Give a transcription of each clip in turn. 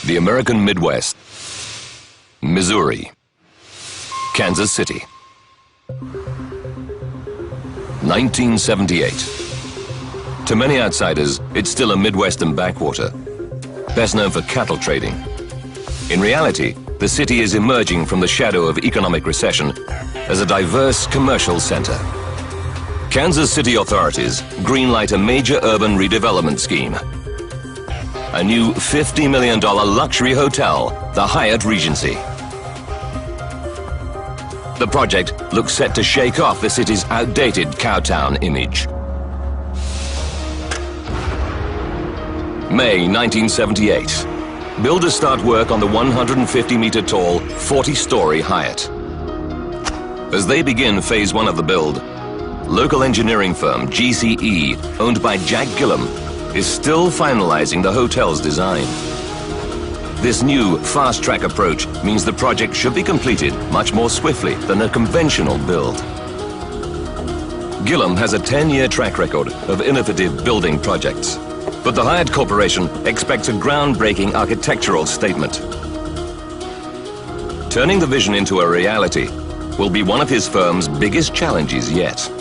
The American Midwest, Missouri, Kansas City. 1978. To many outsiders, it's still a Midwestern backwater, best known for cattle trading. In reality, the city is emerging from the shadow of economic recession as a diverse commercial center. Kansas City authorities greenlight a major urban redevelopment scheme. A new $50 million luxury hotel, the Hyatt Regency. The project looks set to shake off the city's outdated cowtown image. May 1978. Builders start work on the 150-meter-tall, 40-story Hyatt. As they begin phase 1 of the build, local engineering firm GCE, owned by Jack Gillum, is still finalizing the hotel's design. This new fast-track approach means the project should be completed much more swiftly than a conventional build. Gillum has a 10-year track record of innovative building projects, but the Hyatt Corporation expects a groundbreaking architectural statement. Turning the vision into a reality will be one of his firm's biggest challenges yet.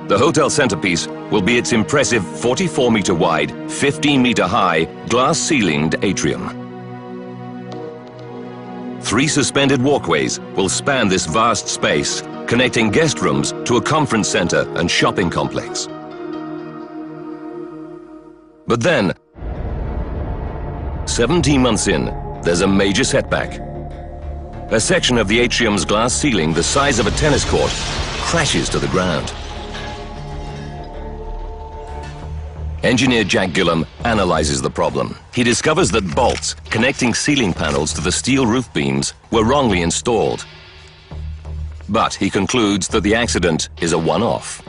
The hotel centerpiece will be its impressive 44-meter wide, 15-meter high, glass-ceilinged atrium. 3 suspended walkways will span this vast space, connecting guest rooms to a conference center and shopping complex. But then, 17 months in, there's a major setback. A section of the atrium's glass ceiling, the size of a tennis court, crashes to the ground. Engineer Jack Gillum analyzes the problem. He discovers that bolts connecting ceiling panels to the steel roof beams were wrongly installed. But he concludes that the accident is a one-off.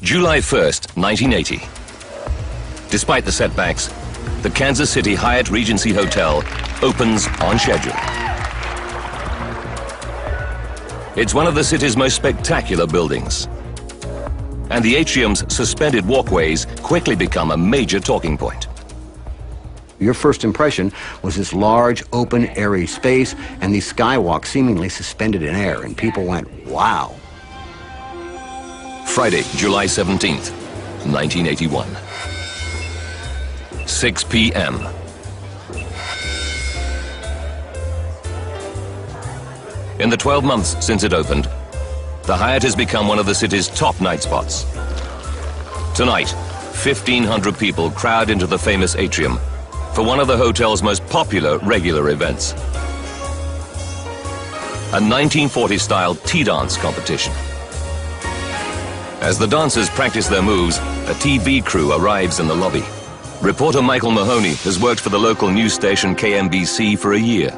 July 1st, 1980. Despite the setbacks, the Kansas City Hyatt Regency Hotel opens on schedule. It's one of the city's most spectacular buildings, and the atrium's suspended walkways quickly become a major talking point. Your first impression was this large, open, airy space and these skywalks seemingly suspended in air, and people went, wow. Friday, July 17th, 1981. 6 p.m. In the 12 months since it opened, the Hyatt has become one of the city's top night spots. Tonight, 1,500 people crowd into the famous atrium for one of the hotel's most popular regular events, a 1940s-style tea dance competition. As the dancers practice their moves, a TV crew arrives in the lobby. Reporter Michael Mahoney has worked for the local news station KMBC for a year.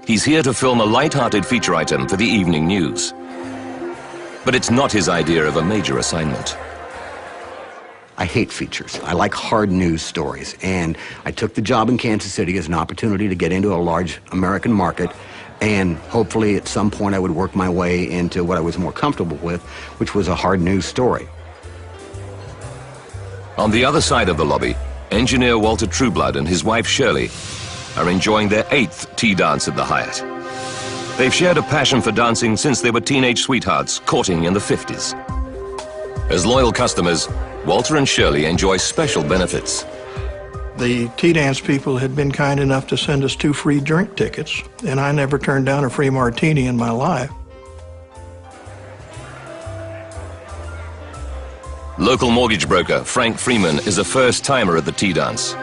He's here to film a light-hearted feature item for the evening news. But it's not his idea of a major assignment. I hate features. I like hard news stories, and I took the job in Kansas City as an opportunity to get into a large American market, and hopefully at some point I would work my way into what I was more comfortable with, which was a hard news story. On the other side of the lobby, engineer Walter Trueblood and his wife Shirley are enjoying their 8th tea dance at the Hyatt. They've shared a passion for dancing since they were teenage sweethearts courting in the 50s. As loyal customers, Walter and Shirley enjoy special benefits. The tea dance people had been kind enough to send us 2 free drink tickets, and I never turned down a free martini in my life. Local mortgage broker Frank Freeman is a first-timer at the tea dance.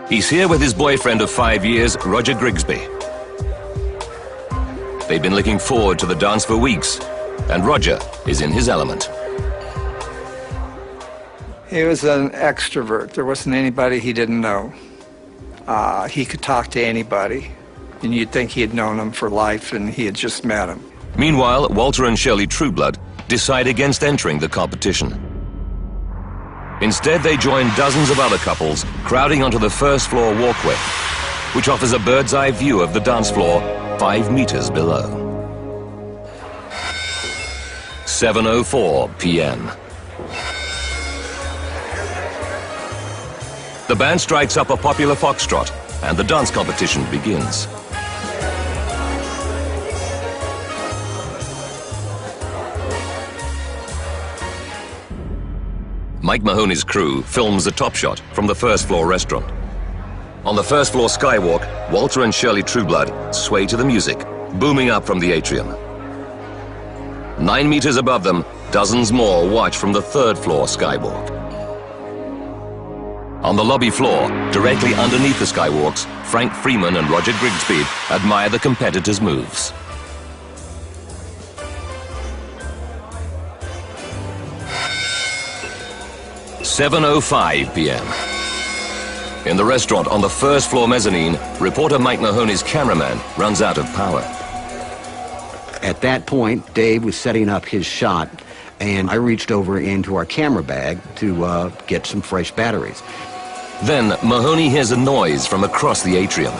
He's here with his boyfriend of 5 years, Roger Grigsby. They've been looking forward to the dance for weeks, and Roger is in his element. He was an extrovert. There wasn't anybody he didn't know. He could talk to anybody, and you'd think he had known him for life, and he had just met him. Meanwhile, Walter and Shirley Trueblood decide against entering the competition. Instead, they join dozens of other couples crowding onto the first-floor walkway, which offers a bird's-eye view of the dance floor 5 meters below. 7:04 p.m. The band strikes up a popular foxtrot, and the dance competition begins. Mike Mahoney's crew films a top shot from the first-floor restaurant. On the first-floor skywalk, Walter and Shirley Trueblood sway to the music, booming up from the atrium. 9 meters above them, dozens more watch from the third-floor skywalk. On the lobby floor, directly underneath the skywalks, Frank Freeman and Roger Grigsby admire the competitors' moves. "7:05 p.m. In the restaurant on the first-floor mezzanine, reporter Mike Mahoney's cameraman runs out of power. At that point, Dave was setting up his shot, and I reached over into our camera bag to get some fresh batteries. Then Mahoney hears a noise from across the atrium.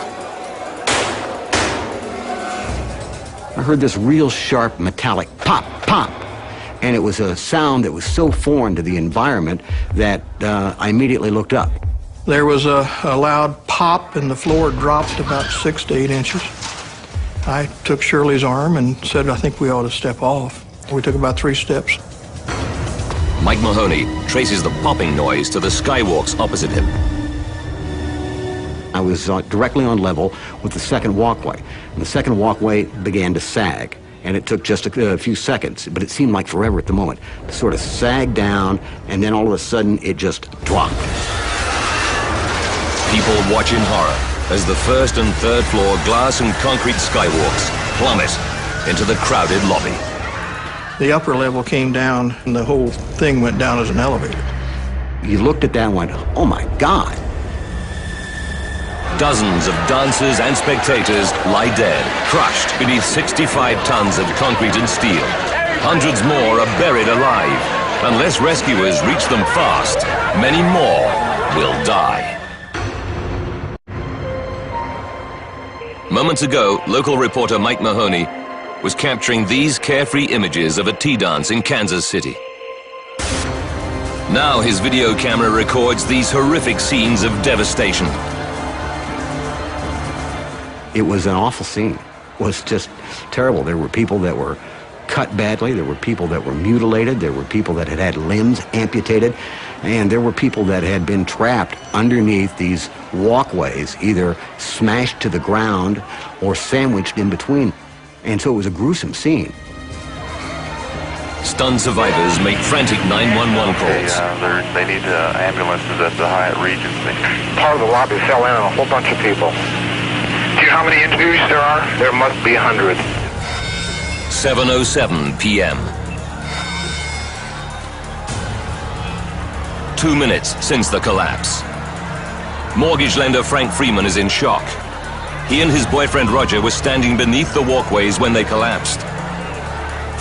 I heard this real sharp metallic pop, pop, and it was a sound that was so foreign to the environment that I immediately looked up. There was a loud pop, and the floor dropped about 6 to 8 inches. I took Shirley's arm and said, I think we ought to step off. We took about 3 steps. Mike Mahoney traces the popping noise to the skywalks opposite him. I was directly on level with the second walkway, and the second walkway began to sag. And it took just a few seconds, but it seemed like forever at the moment. It sort of sagged down, and then all of a sudden, it just dropped. People watch in horror as the first and third floor glass and concrete skywalks plummet into the crowded lobby. The upper level came down, and the whole thing went down as an elevator. You looked at that and went, oh my God. Dozens of dancers and spectators lie dead, crushed beneath 65 tons of concrete and steel. Hundreds more are buried alive. Unless rescuers reach them fast, many more will die. Moments ago, local reporter Mike Mahoney was capturing these carefree images of a tea dance in Kansas City. Now his video camera records these horrific scenes of devastation. It was an awful scene. It was just terrible. There were people that were cut badly. There were people that were mutilated. There were people that had had limbs amputated. And there were people that had been trapped underneath these walkways, either smashed to the ground or sandwiched in between. And so it was a gruesome scene. Stunned survivors make frantic 911 calls. They need ambulances at the Hyatt Regency. Part of the lobby fell in on a whole bunch of people. Do you know how many injuries there are? There must be hundreds. 7:07 p.m. 2 minutes since the collapse. Mortgage lender Frank Freeman is in shock. He and his boyfriend Roger were standing beneath the walkways when they collapsed.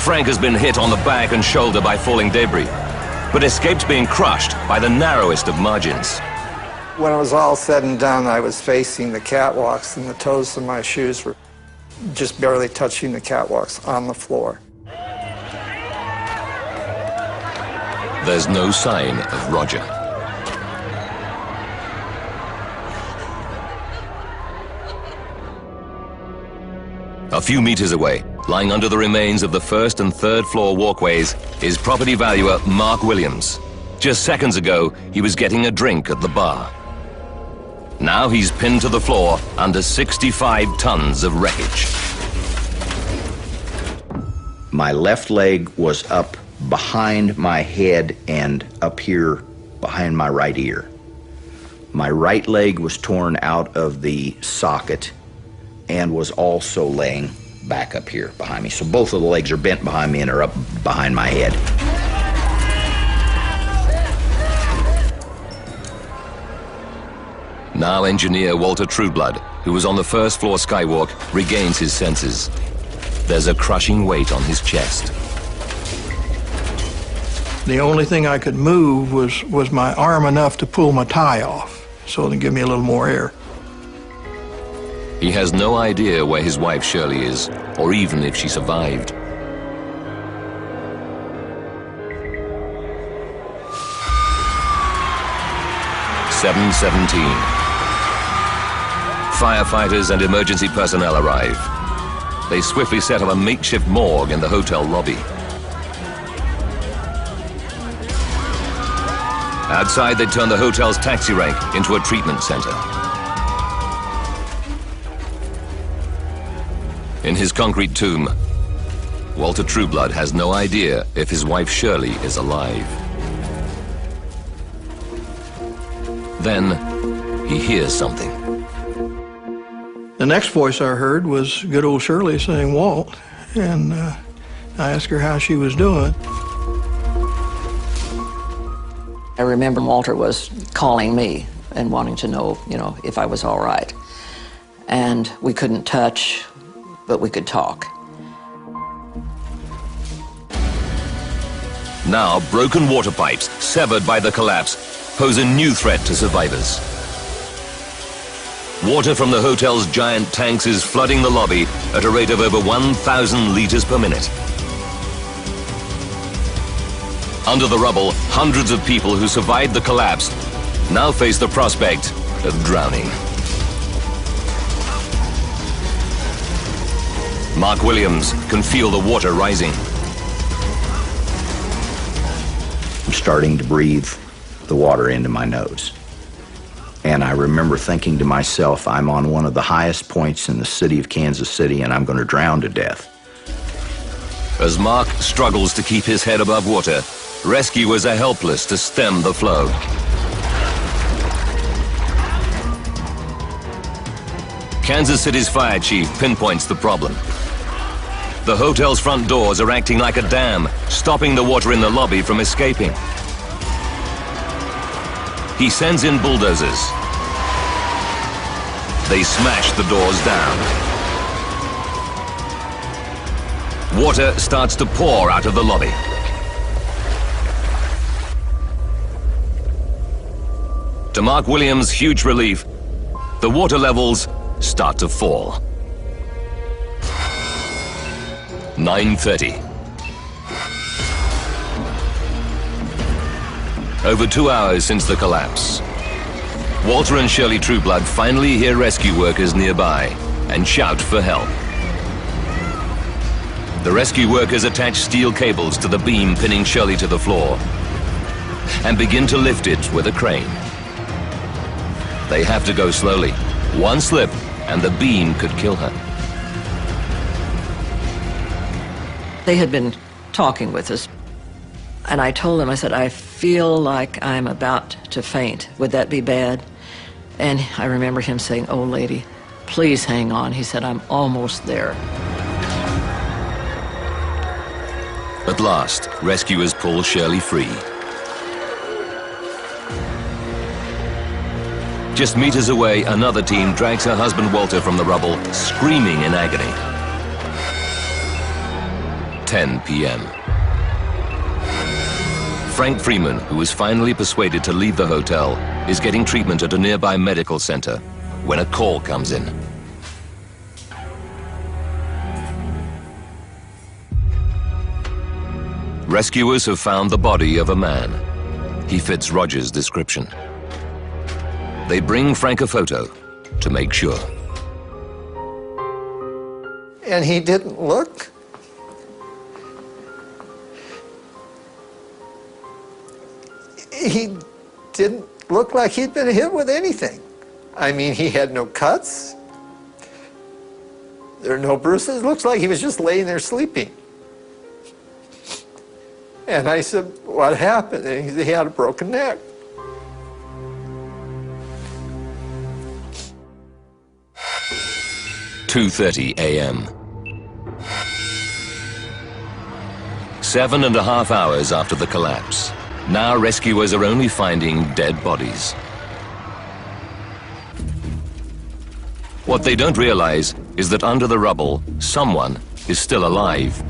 Frank has been hit on the back and shoulder by falling debris, but escaped being crushed by the narrowest of margins. When it was all said and done, I was facing the catwalks, and the toes of my shoes were just barely touching the catwalks on the floor. There's no sign of Roger. A few meters away, lying under the remains of the first and third floor walkways, is property valuer Mark Williams. Just seconds ago, he was getting a drink at the bar. Now he's pinned to the floor under 65 tons of wreckage. My left leg was up behind my head and up here behind my right ear. My right leg was torn out of the socket and was also laying back up here behind me. So both of the legs are bent behind me and are up behind my head. Now engineer Walter Trueblood, who was on the first floor skywalk, regains his senses. There's a crushing weight on his chest. The only thing I could move was my arm enough to pull my tie off, so to give me a little more air. He has no idea where his wife Shirley is, or even if she survived. 7:17. Firefighters and emergency personnel arrive. They swiftly set up a makeshift morgue in the hotel lobby. Outside, they turn the hotel's taxi rank into a treatment center. In his concrete tomb, Walter Trueblood has no idea if his wife Shirley is alive. Then, he hears something. The next voice I heard was good old Shirley saying, "Walt," and I asked her how she was doing. I remember Walter was calling me and wanting to know, if I was all right. And we couldn't touch, but we could talk. Now, broken water pipes, severed by the collapse, pose a new threat to survivors. Water from the hotel's giant tanks is flooding the lobby at a rate of over 1,000 liters per minute. Under the rubble, hundreds of people who survived the collapse now face the prospect of drowning. Mark Williams can feel the water rising. I'm starting to breathe the water into my nose. And I remember thinking to myself, I'm on one of the highest points in the city of Kansas City and I'm going to drown to death. As Mark struggles to keep his head above water, rescuers are helpless to stem the flow. Kansas City's fire chief pinpoints the problem. The hotel's front doors are acting like a dam, stopping the water in the lobby from escaping. He sends in bulldozers. They smash the doors down. Water starts to pour out of the lobby. To Mark Williams' huge relief, the water levels start to fall. 9:30. Over 2 hours since the collapse, Walter and Shirley Trueblood finally hear rescue workers nearby and shout for help. The rescue workers attach steel cables to the beam pinning Shirley to the floor and begin to lift it with a crane. They have to go slowly. One slip and the beam could kill her. They had been talking with us, and I told them, I said, I feel like I'm about to faint. Would that be bad? And I remember him saying, "Oh, lady, please hang on." He said, "I'm almost there." At last, rescuers pull Shirley free. Just meters away, another team drags her husband Walter from the rubble, screaming in agony. 10 p.m. Frank Freeman, who was finally persuaded to leave the hotel, is getting treatment at a nearby medical center when a call comes in. Rescuers have found the body of a man. He fits Roger's description. They bring Frank a photo to make sure. And he didn't look. He didn't look like he'd been hit with anything. I mean, he had no cuts. There are no bruises. It looks like he was just laying there sleeping. And I said, "What happened?" And he said he had a broken neck. "2:30 a.m. 7.5 hours after the collapse. Now rescuers are only finding dead bodies. What they don't realize is that under the rubble, someone is still alive.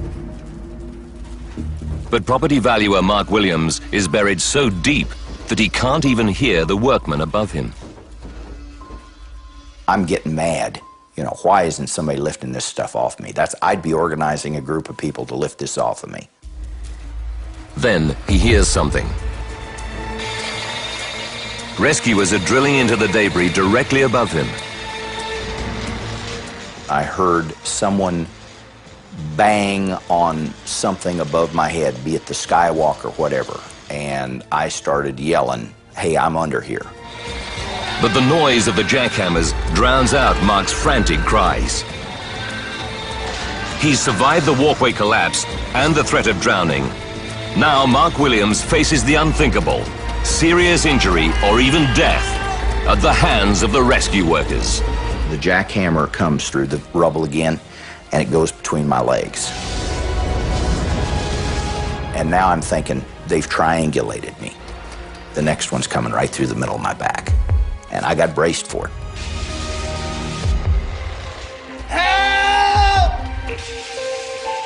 But property valuer Mark Williams is buried so deep that he can't even hear the workmen above him. I'm getting mad. Why isn't somebody lifting this stuff off me? I'd be organizing a group of people to lift this off of me. Then he hears something. Rescuers are drilling into the debris directly above him. I heard someone bang on something above my head, be it the Skywalk or whatever, and I started yelling, "Hey, I'm under here." But the noise of the jackhammers drowns out Mark's frantic cries. He's survived the walkway collapse and the threat of drowning. Now Mark Williams faces the unthinkable, serious injury or even death at the hands of the rescue workers. The jackhammer comes through the rubble again, and it goes between my legs. And now I'm thinking, they've triangulated me. The next one's coming right through the middle of my back, and I got braced for it.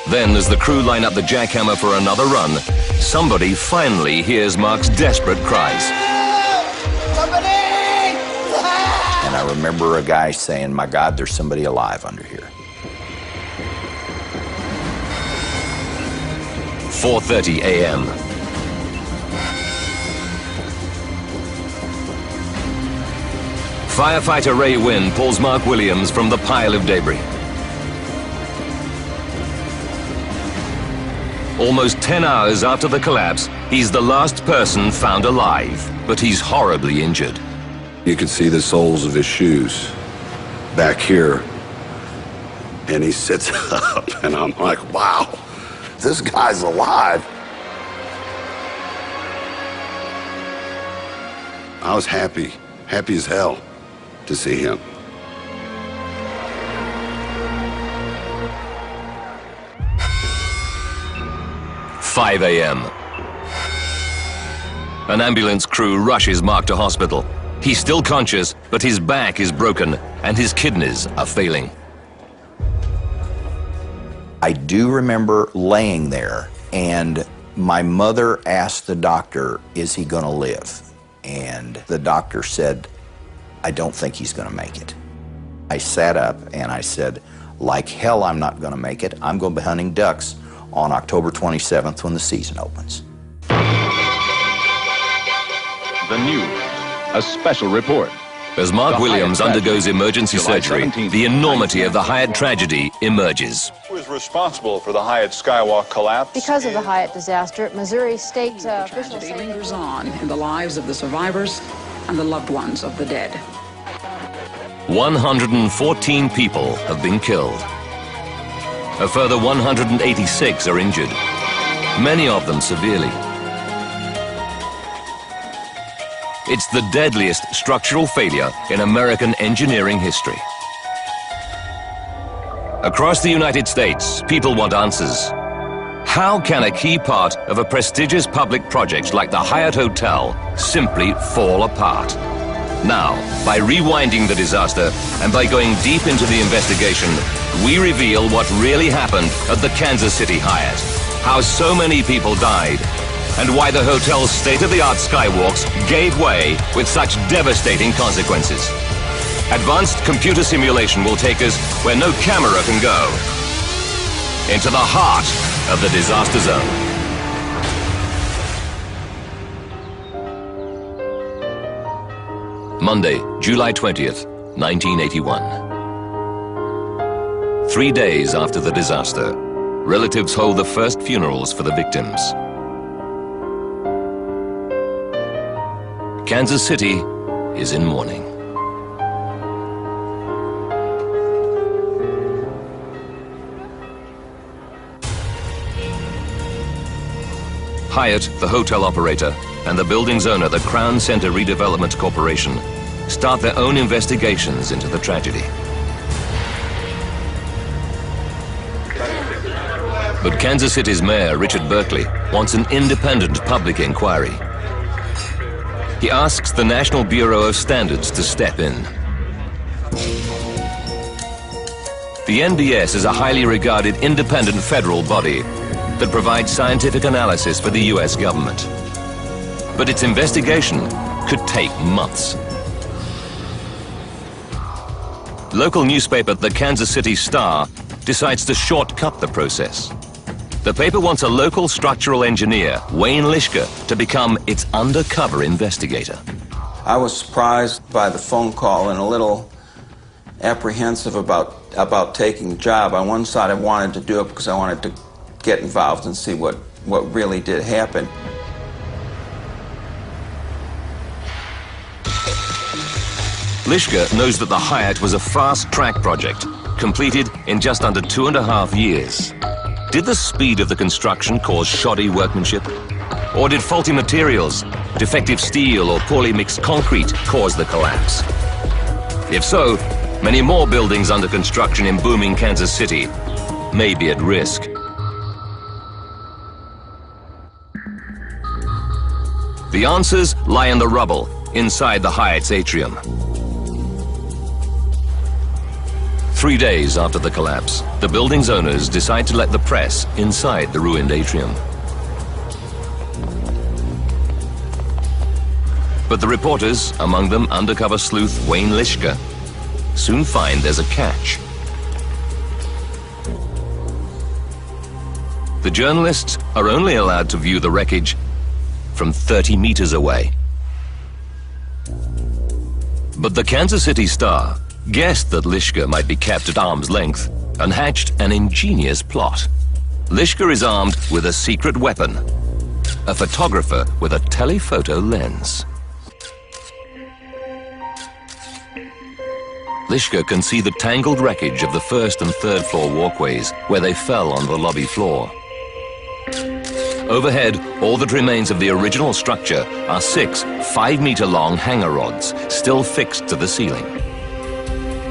Then, as the crew line up the jackhammer for another run, somebody finally hears Mark's desperate cries. And I remember a guy saying, "My God, there's somebody alive under here." 4:30 a.m. Firefighter Ray Wynn pulls Mark Williams from the pile of debris. Almost 10 hours after the collapse, he's the last person found alive, but he's horribly injured. You could see the soles of his shoes back here, and he sits up, and I'm like, wow, this guy's alive. I was happy as hell to see him. "5 a.m. An ambulance crew rushes Mark to hospital. He's still conscious, but his back is broken and his kidneys are failing. I do remember laying there, and my mother asked the doctor, "Is he going to live?" And the doctor said, "I don't think he's going to make it." I sat up and I said, "Like hell I'm not going to make it. I'm going to be hunting ducks on October 27th when the season opens." The news, a special report. As Mark Williams undergoes emergency surgery, the enormity of the Hyatt tragedy emerges. Who is responsible for the Hyatt Skywalk collapse? Because of the Hyatt disaster, Missouri state officials say lingers on in the lives of the survivors and the loved ones of the dead. 114 people have been killed. A further 186 are injured, many of them severely. It's the deadliest structural failure in American engineering history. Across the United States, people want answers. How can a key part of a prestigious public project like the Hyatt Hotel simply fall apart? Now, by rewinding the disaster and by going deep into the investigation, we reveal what really happened at the Kansas City Hyatt, how so many people died, and why the hotel's state-of-the-art skywalks gave way with such devastating consequences. Advanced computer simulation will take us where no camera can go, into the heart of the disaster zone. Monday, July 20th, 1981. 3 days after the disaster, relatives hold the first funerals for the victims. Kansas City is in mourning. Hyatt, the hotel operator, and the building's owner, the Crown Center Redevelopment Corporation, start their own investigations into the tragedy. But Kansas City's mayor, Richard Berkeley, wants an independent public inquiry. He asks the National Bureau of Standards to step in. The NBS is a highly regarded independent federal body that provides scientific analysis for the U.S. government. But its investigation could take months. Local newspaper The Kansas City Star decides to shortcut the process. The paper wants a local structural engineer, Wayne Lishka, to become its undercover investigator. I was surprised by the phone call and a little apprehensive about taking the job. On one side, I wanted to do it because I wanted to get involved and see what really did happen. Lischke knows that the Hyatt was a fast-track project, completed in just under 2.5 years. Did the speed of the construction cause shoddy workmanship? Or did faulty materials, defective steel or poorly mixed concrete cause the collapse? If so, many more buildings under construction in booming Kansas City may be at risk. The answers lie in the rubble inside the Hyatt's atrium. 3 days after the collapse, the building's owners decide to let the press inside the ruined atrium. But the reporters, among them undercover sleuth Wayne Lischke, soon find there's a catch. The journalists are only allowed to view the wreckage from 30 meters away. But the Kansas City Star guessed that Lischke might be kept at arm's length and hatched an ingenious plot. Lischke is armed with a secret weapon, a photographer with a telephoto lens. Lischke can see the tangled wreckage of the first and third floor walkways where they fell on the lobby floor. Overhead, all that remains of the original structure are 6 5-meter-long hanger rods still fixed to the ceiling.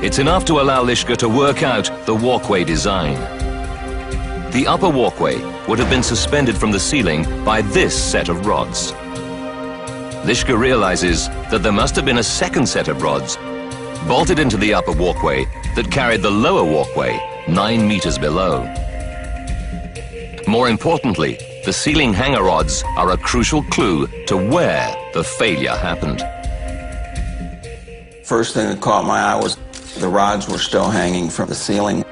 It's enough to allow Lischke to work out the walkway design. The upper walkway would have been suspended from the ceiling by this set of rods. Lischke realizes that there must have been a second set of rods bolted into the upper walkway that carried the lower walkway 9 meters below. More importantly, the ceiling hanger rods are a crucial clue to where the failure happened. First thing that caught my eye was the rods were still hanging from the ceiling.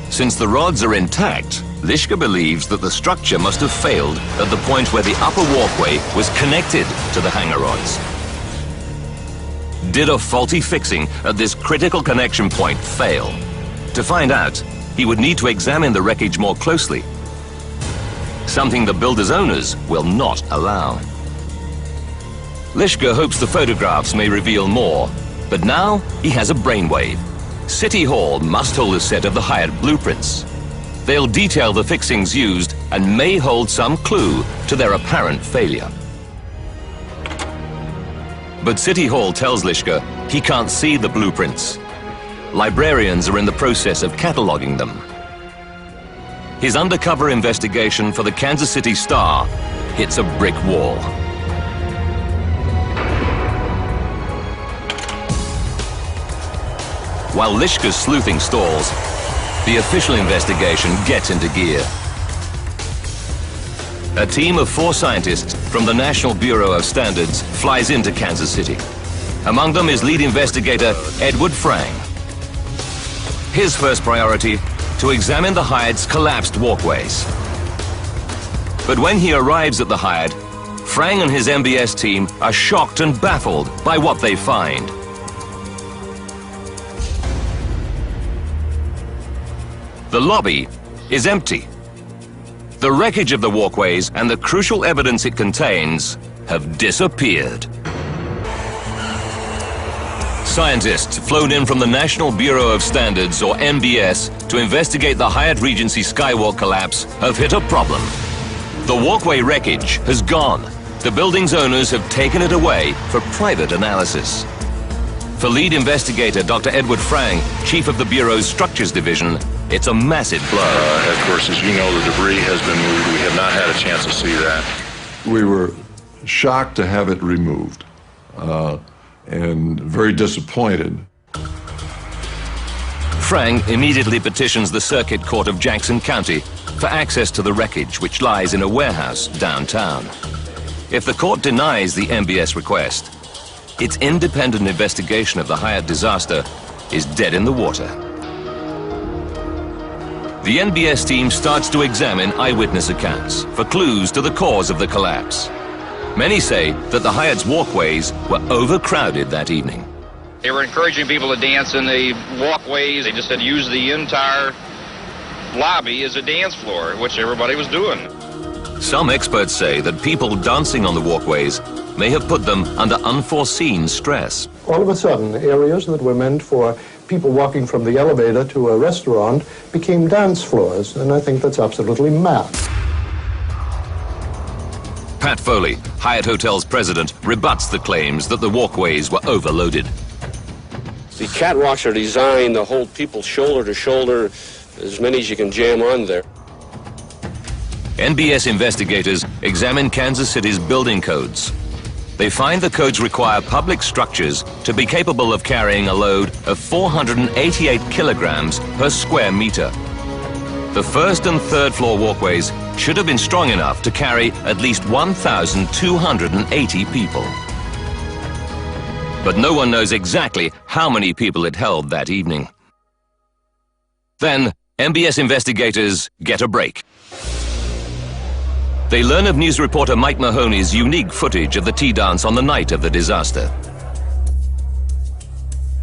Since the rods are intact, Lischke believes that the structure must have failed at the point where the upper walkway was connected to the hanger rods. Did a faulty fixing at this critical connection point fail? To find out, he would need to examine the wreckage more closely, something the builder's owners will not allow. Lischke hopes the photographs may reveal more, but now he has a brainwave. City Hall must hold a set of the Hyatt blueprints. They'll detail the fixings used and may hold some clue to their apparent failure. But City Hall tells Lischke he can't see the blueprints. Librarians are in the process of cataloging them. His undercover investigation for the Kansas City Star hits a brick wall. While Lischke's sleuthing stalls, the official investigation gets into gear. A team of 4 scientists from the National Bureau of Standards flies into Kansas City. Among them is lead investigator Edward Frang. His first priority, to examine the Hyatt's collapsed walkways. But when he arrives at the Hyatt, Frang and his MBS team are shocked and baffled by what they find. The lobby is empty. The wreckage of the walkways and the crucial evidence it contains have disappeared. Scientists flown in from the National Bureau of Standards, or NBS, to investigate the Hyatt Regency Skywalk collapse have hit a problem. The walkway wreckage has gone. The building's owners have taken it away for private analysis. For lead investigator Dr. Edward Frang, chief of the Bureau's Structures Division, it's a massive blow. Of course, as you know, the debris has been moved. We have not had a chance to see that. We were shocked to have it removed and very disappointed. Frang immediately petitions the Circuit Court of Jackson County for access to the wreckage, which lies in a warehouse downtown. If the court denies the MBS request, its independent investigation of the Hyatt disaster is dead in the water. the NBS team starts to examine eyewitness accounts for clues to the cause of the collapse. Many say that the Hyatt's walkways were overcrowded that evening. They were encouraging people to dance in the walkways. They just said use the entire lobby as a dance floor, which everybody was doing. Some experts say that people dancing on the walkways may have put them under unforeseen stress. All of a sudden, areas that were meant for people walking from the elevator to a restaurant became dance floors, and I think that's absolutely mad. Pat Foley, Hyatt Hotel's president, rebuts the claims that the walkways were overloaded. The catwalks are designed to hold people shoulder to shoulder, as many as you can jam on there. NBS investigators examine Kansas City's building codes. They find the codes require public structures to be capable of carrying a load of 488 kilograms per square meter. The first and third floor walkways should have been strong enough to carry at least 1,280 people. But no one knows exactly how many people it held that evening. Then, NBS investigators get a break. They learn of news reporter Mike Mahoney's unique footage of the tea dance on the night of the disaster.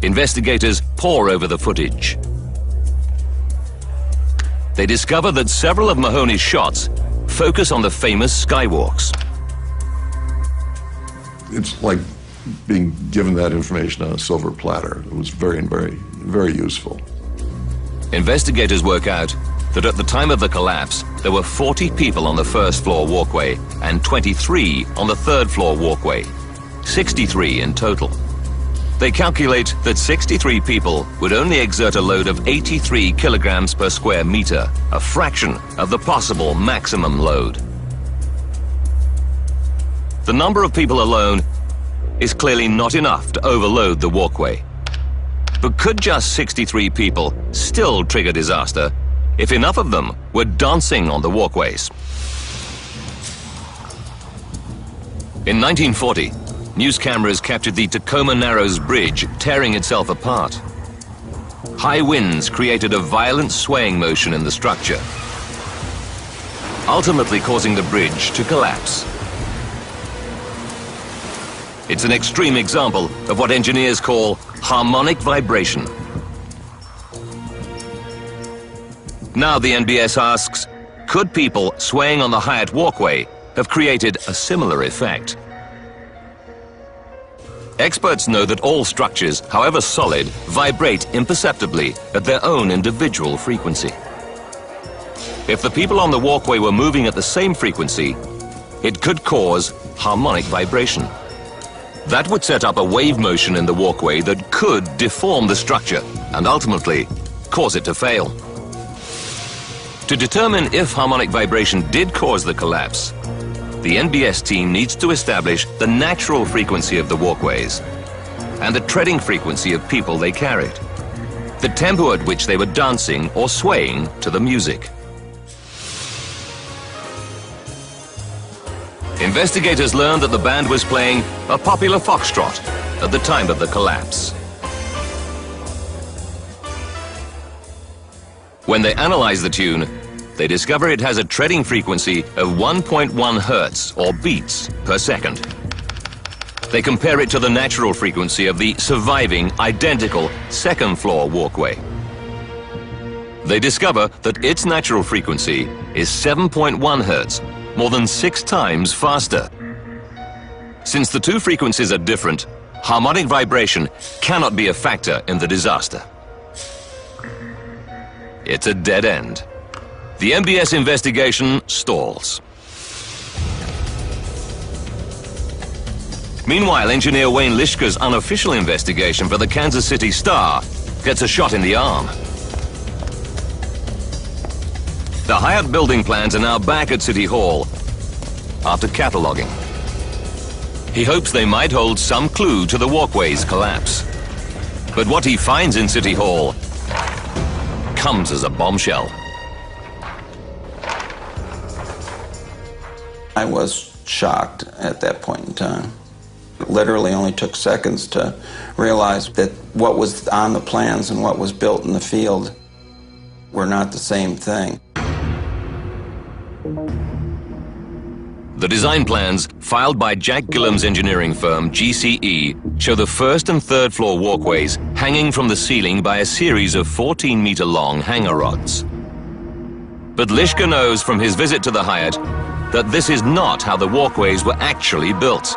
Investigators pore over the footage. They discover that several of Mahoney's shots focus on the famous skywalks. It's like being given that information on a silver platter. It was very, very useful. Investigators work out that at the time of the collapse, there were 40 people on the first floor walkway and 23 on the third floor walkway, 63 in total. They calculate that 63 people would only exert a load of 83 kilograms per square meter, a fraction of the possible maximum load. The number of people alone is clearly not enough to overload the walkway. But could just 63 people still trigger disaster if enough of them were dancing on the walkways? In 1940, news cameras captured the Tacoma Narrows Bridge tearing itself apart. High winds created a violent swaying motion in the structure, ultimately causing the bridge to collapse. It's an extreme example of what engineers call harmonic vibration. Now the NBS asks, could people swaying on the Hyatt walkway have created a similar effect? Experts know that all structures, however solid, vibrate imperceptibly at their own individual frequency. If the people on the walkway were moving at the same frequency, it could cause harmonic vibration. That would set up a wave motion in the walkway that could deform the structure and ultimately cause it to fail. To determine if harmonic vibration did cause the collapse, the NBS team needs to establish the natural frequency of the walkways and the treading frequency of people they carried, the tempo at which they were dancing or swaying to the music. Investigators learned that the band was playing a popular foxtrot at the time of the collapse. When they analyze the tune, they discover it has a treading frequency of 1.1 hertz, or beats, per second. They compare it to the natural frequency of the surviving, identical second-floor walkway. They discover that its natural frequency is 7.1 hertz, more than 6 times faster. Since the two frequencies are different, harmonic vibration cannot be a factor in the disaster. It's a dead end. The NBS investigation stalls. Meanwhile, engineer Wayne Lishka's unofficial investigation for the Kansas City Star gets a shot in the arm. The Hyatt building plans are now back at City Hall after cataloging. He hopes they might hold some clue to the walkway's collapse. But what he finds in City Hall comes as a bombshell. I was shocked at that point in time. It literally only took seconds to realize that what was on the plans and what was built in the field were not the same thing. The design plans filed by Jack Gillam's engineering firm, GCE, show the first and third floor walkways hanging from the ceiling by a series of 14-meter-long hanger rods. But Lischka knows from his visit to the Hyatt that this is not how the walkways were actually built.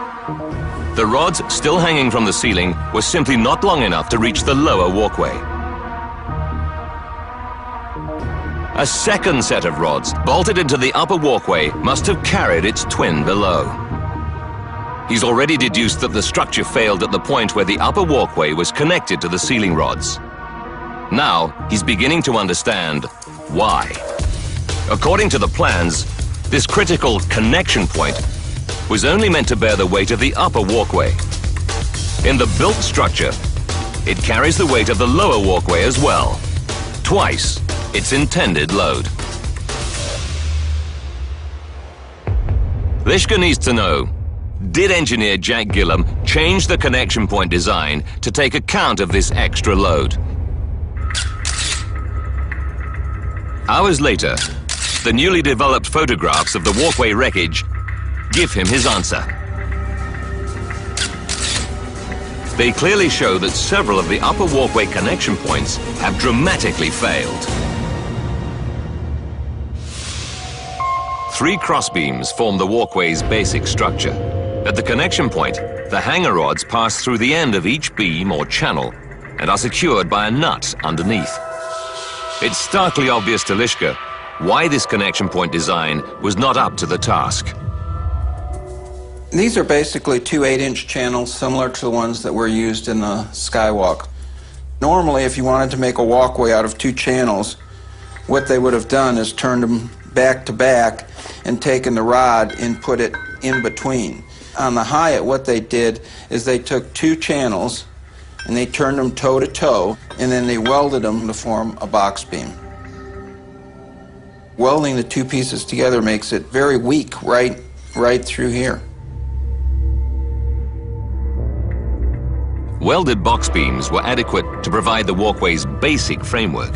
The rods still hanging from the ceiling were simply not long enough to reach the lower walkway. A second set of rods bolted into the upper walkway must have carried its twin below. He's already deduced that the structure failed at the point where the upper walkway was connected to the ceiling rods. Now, he's beginning to understand why. According to the plans, this critical connection point was only meant to bear the weight of the upper walkway. In the built structure, it carries the weight of the lower walkway as well, twice its intended load. Lischka needs to know, did engineer Jack Gillam change the connection point design to take account of this extra load? Hours later, the newly developed photographs of the walkway wreckage give him his answer. They clearly show that several of the upper walkway connection points have dramatically failed. 3 crossbeams form the walkway's basic structure. At the connection point, the hanger rods pass through the end of each beam or channel and are secured by a nut underneath. It's starkly obvious to Lischka why this connection point design was not up to the task. These are basically 2 8-inch channels similar to the ones that were used in the Skywalk. Normally, if you wanted to make a walkway out of 2 channels, what they would have done is turned them back to back and taken the rod and put it in between. On the Hyatt, what they did is they took 2 channels and they turned them toe to toe, and then they welded them to form a box beam. Welding the 2 pieces together makes it very weak right through here. Welded box beams were adequate to provide the walkway's basic framework,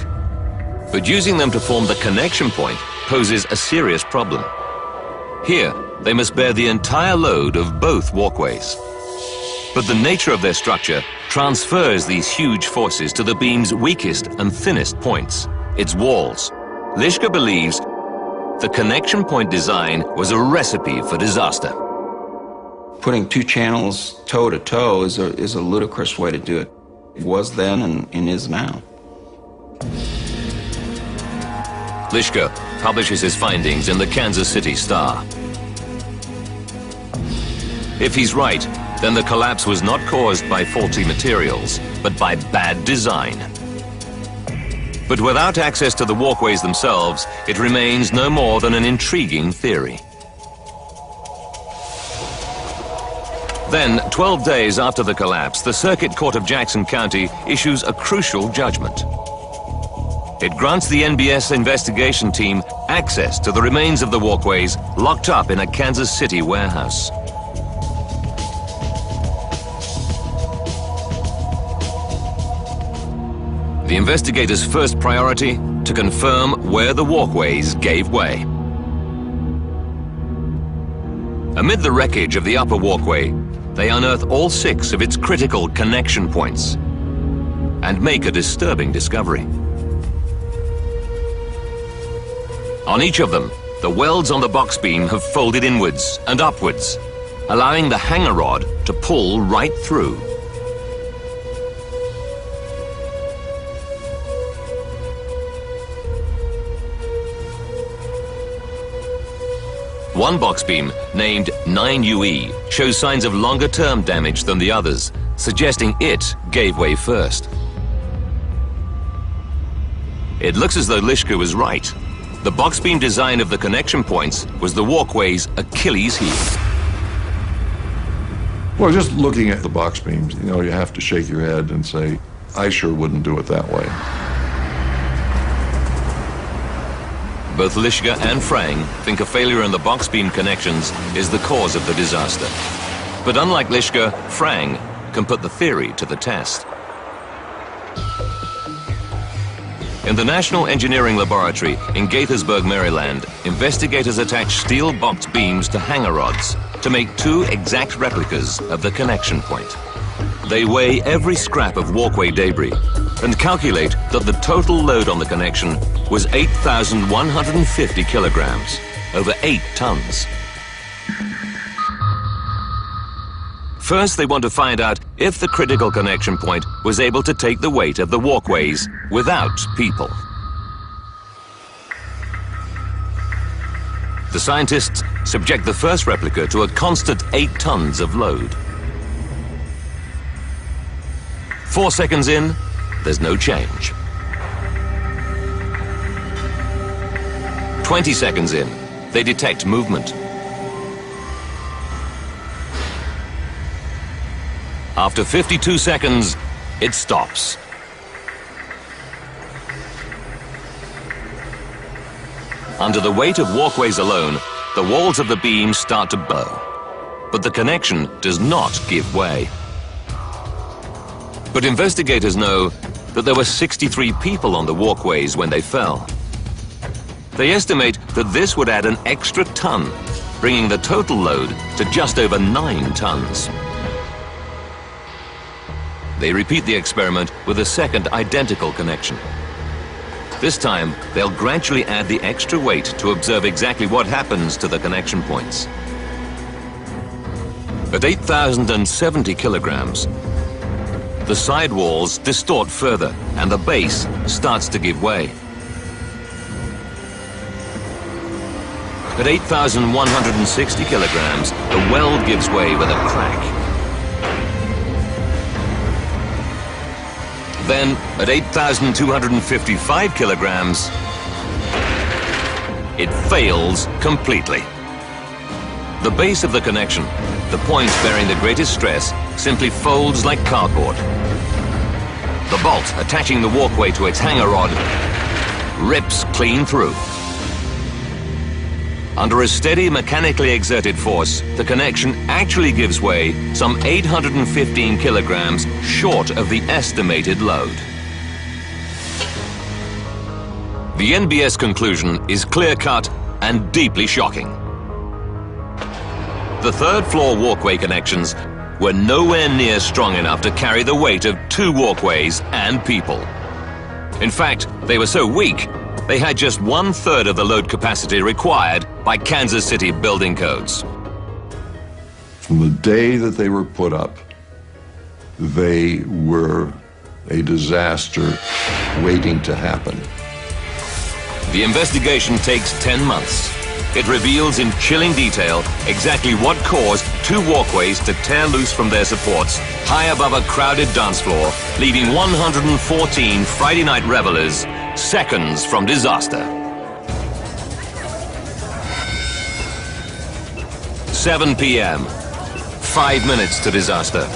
but using them to form the connection point poses a serious problem. Here, they must bear the entire load of both walkways. But the nature of their structure transfers these huge forces to the beam's weakest and thinnest points, its walls. Lischka believes the connection point design was a recipe for disaster. Putting 2 channels toe to toe is a ludicrous way to do it. It was then and is now. Lischka publishes his findings in the Kansas City Star. If he's right, then the collapse was not caused by faulty materials, but by bad design. But without access to the walkways themselves, it remains no more than an intriguing theory. Then, 12 days after the collapse, the Circuit Court of Jackson County issues a crucial judgment. It grants the NBS investigation team access to the remains of the walkways locked up in a Kansas City warehouse. The investigators' first priority, to confirm where the walkways gave way. Amid the wreckage of the upper walkway, they unearth all 6 of its critical connection points and make a disturbing discovery. On each of them, the welds on the box beam have folded inwards and upwards, allowing the hanger rod to pull right through. One box beam, named 9UE, shows signs of longer-term damage than the others, suggesting it gave way first. It looks as though Lischka was right. The box beam design of the connection points was the walkway's Achilles heel. Well, just looking at the box beams, you have to shake your head and say, I sure wouldn't do it that way. Both Lischka and Frang think a failure in the box beam connections is the cause of the disaster. But unlike Lischka, Frang can put the theory to the test. In the National Engineering Laboratory in Gaithersburg, Maryland, investigators attach steel box beams to hanger rods to make 2 exact replicas of the connection point. They weigh every scrap of walkway debris and calculate that the total load on the connection was 8,150 kilograms, over 8 tons. First, they want to find out if the critical connection point was able to take the weight of the walkways without people. The scientists subject the first replica to a constant 8 tons of load. 4 seconds in, there's no change. 20 seconds in, they detect movement. After 52 seconds, it stops. Under the weight of walkways alone, the walls of the beams start to bow, but the connection does not give way. But investigators know that there were 63 people on the walkways when they fell. They estimate that this would add an extra ton, bringing the total load to just over 9 tons. They repeat the experiment with a second identical connection. This time, they'll gradually add the extra weight to observe exactly what happens to the connection points. At 8,070 kilograms, the side walls distort further and the base starts to give way. At 8,160 kilograms, the weld gives way with a crack. Then, at 8,255 kilograms, it fails completely. The base of the connection, the point bearing the greatest stress, simply folds like cardboard. The bolt attaching the walkway to its hanger rod rips clean through. Under a steady, mechanically exerted force, the connection actually gives way some 815 kilograms short of the estimated load. The NBS conclusion is clear-cut and deeply shocking. The third-floor walkway connections were nowhere near strong enough to carry the weight of 2 walkways and people. In fact, they were so weak, they had just 1/3 of the load capacity required by Kansas City building codes. From the day that they were put up, they were a disaster waiting to happen. The investigation takes 10 months. It reveals in chilling detail exactly what caused 2 walkways to tear loose from their supports high above a crowded dance floor, leaving 114 Friday night revelers seconds from disaster. 7 p.m., 5 minutes to disaster.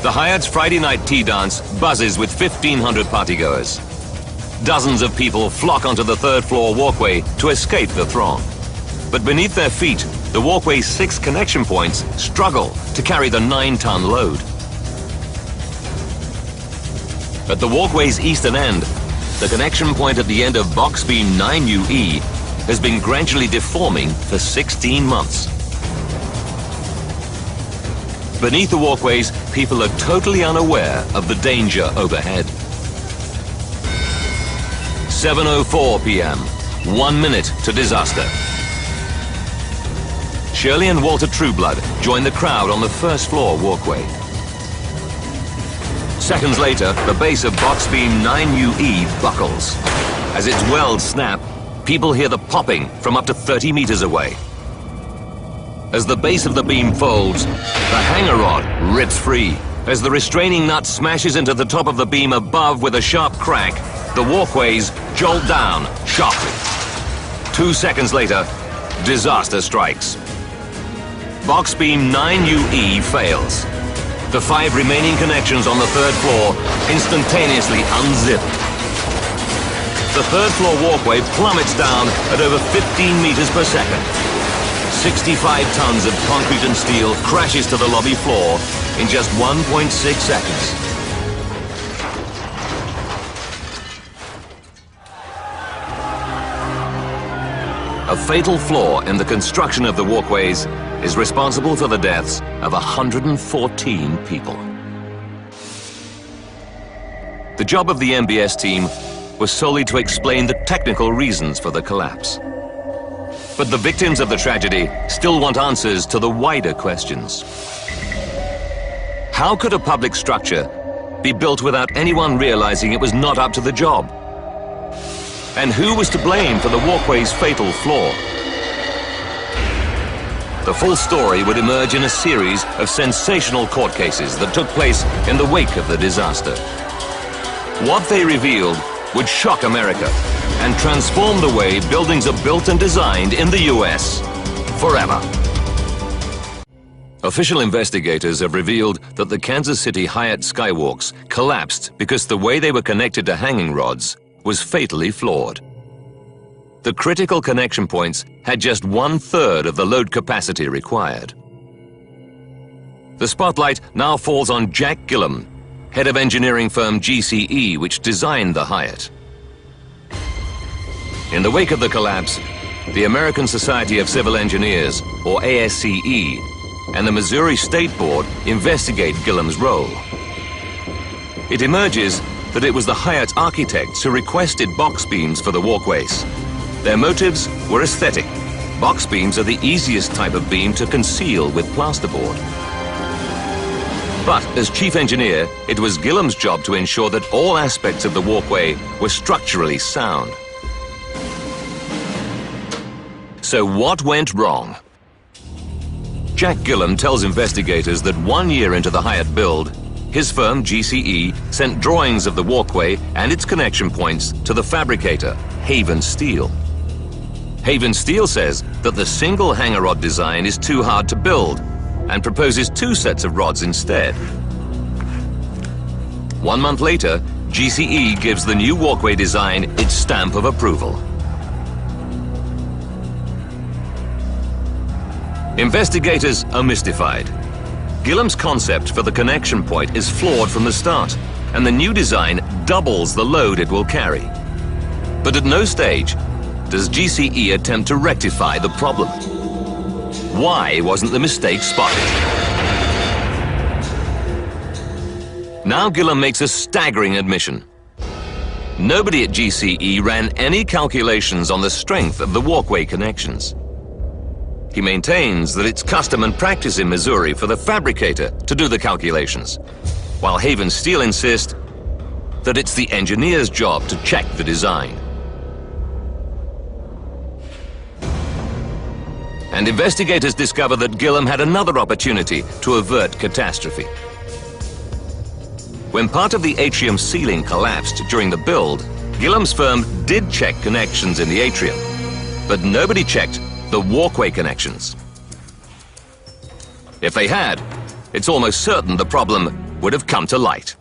The Hyatt's Friday night tea dance buzzes with 1,500 partygoers. Dozens of people flock onto the third-floor walkway to escape the throng. But beneath their feet, the walkway's 6 connection points struggle to carry the 9-ton load. At the walkway's eastern end, the connection point at the end of box beam 9UE has been gradually deforming for 16 months. Beneath the walkways, people are totally unaware of the danger overhead. 7:04 p.m., 1 minute to disaster. Shirley and Walter Trueblood join the crowd on the first-floor walkway. Seconds later, the base of box beam 9UE buckles. As its welds snap, people hear the popping from up to 30 meters away. As the base of the beam folds, the hanger rod rips free. As the restraining nut smashes into the top of the beam above with a sharp crack, the walkways jolt down sharply. 2 seconds later, disaster strikes. Box beam 9UE fails. The 5 remaining connections on the third floor instantaneously unzip. The third floor walkway plummets down at over 15 meters per second. 65 tons of concrete and steel crashes to the lobby floor in just 1.6 seconds. a fatal flaw in the construction of the walkways is responsible for the deaths of 114 people. The job of the MBS team was solely to explain the technical reasons for the collapse. But the victims of the tragedy still want answers to the wider questions. How could a public structure be built without anyone realizing it was not up to the job? And who was to blame for the walkway's fatal flaw? The full story would emerge in a series of sensational court cases that took place in the wake of the disaster. What they revealed would shock America and transform the way buildings are built and designed in the US forever. Official investigators have revealed that the Kansas City Hyatt Skywalks collapsed because the way they were connected to hanging rods was fatally flawed. The critical connection points had just 1/3 of the load capacity required. The spotlight now falls on Jack Gillum, head of engineering firm GCE, which designed the Hyatt. In the wake of the collapse, the American Society of Civil Engineers, or ASCE, and the Missouri State Board investigate Gillum's role. It emerges that it was the Hyatt architects who requested box beams for the walkways. Their motives were aesthetic. Box beams are the easiest type of beam to conceal with plasterboard. But as chief engineer, it was Gillum's job to ensure that all aspects of the walkway were structurally sound. So what went wrong? Jack Gillum tells investigators that 1 year into the Hyatt build, his firm, GCE, sent drawings of the walkway and its connection points to the fabricator, Haven Steel. Haven Steel says that the single hanger rod design is too hard to build and proposes 2 sets of rods instead. 1 month later, GCE gives the new walkway design its stamp of approval. Investigators are mystified. Gillum's concept for the connection point is flawed from the start, and the new design doubles the load it will carry. But at no stage does GCE attempt to rectify the problem. Why wasn't the mistake spotted? Now Gillum makes a staggering admission. Nobody at GCE ran any calculations on the strength of the walkway connections. He maintains that it's custom and practice in Missouri for the fabricator to do the calculations, while Haven Steel insist that it's the engineer's job to check the design. And investigators discover that Gillum had another opportunity to avert catastrophe. When part of the atrium ceiling collapsed during the build, Gillum's firm did check connections in the atrium, but nobody checked the walkway connections. If they had, it's almost certain the problem would have come to light.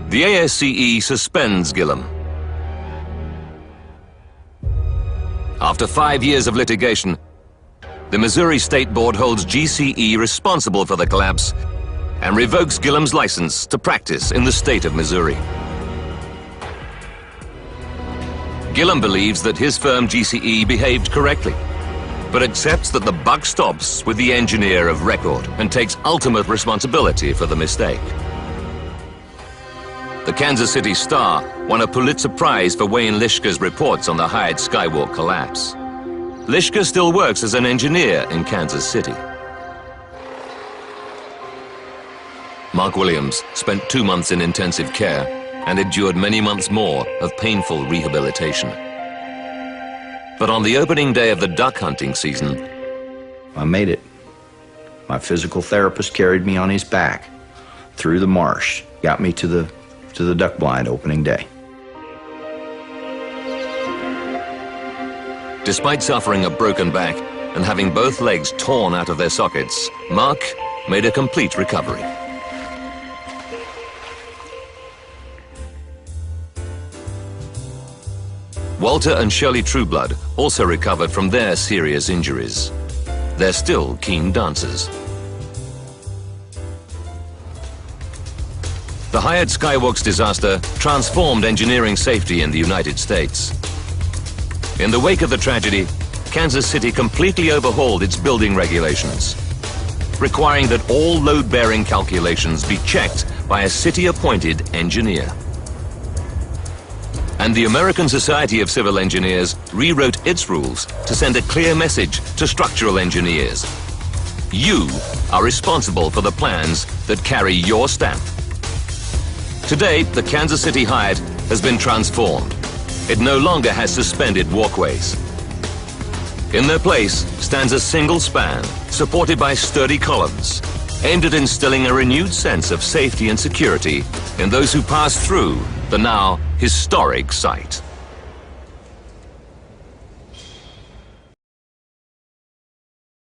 The ASCE suspends Gillum. After 5 years of litigation, the Missouri State Board holds GCE responsible for the collapse and revokes Gillum's license to practice in the state of Missouri. Gillum believes that his firm GCE behaved correctly, but accepts that the buck stops with the engineer of record and takes ultimate responsibility for the mistake. The Kansas City Star won a Pulitzer Prize for Wayne Lischke's reports on the Hyatt Skywalk collapse. Lischke still works as an engineer in Kansas City. Mark Williams spent 2 months in intensive care and endured many months more of painful rehabilitation. But on the opening day of the duck hunting season, I made it. My physical therapist carried me on his back through the marsh, got me to the duck blind opening day. Despite suffering a broken back and having both legs torn out of their sockets, Mark made a complete recovery. Walter and Shirley Trueblood also recovered from their serious injuries. They're still keen dancers. the Hyatt Skywalk's disaster transformed engineering safety in the United States. In the wake of the tragedy, Kansas City completely overhauled its building regulations, requiring that all load-bearing calculations be checked by a city-appointed engineer. And the American Society of Civil Engineers rewrote its rules to send a clear message to structural engineers. You are responsible for the plans that carry your stamp. Today, the Kansas City Hyatt has been transformed. It no longer has suspended walkways. In their place stands a single span, supported by sturdy columns, aimed at instilling a renewed sense of safety and security in those who pass through the now historic site.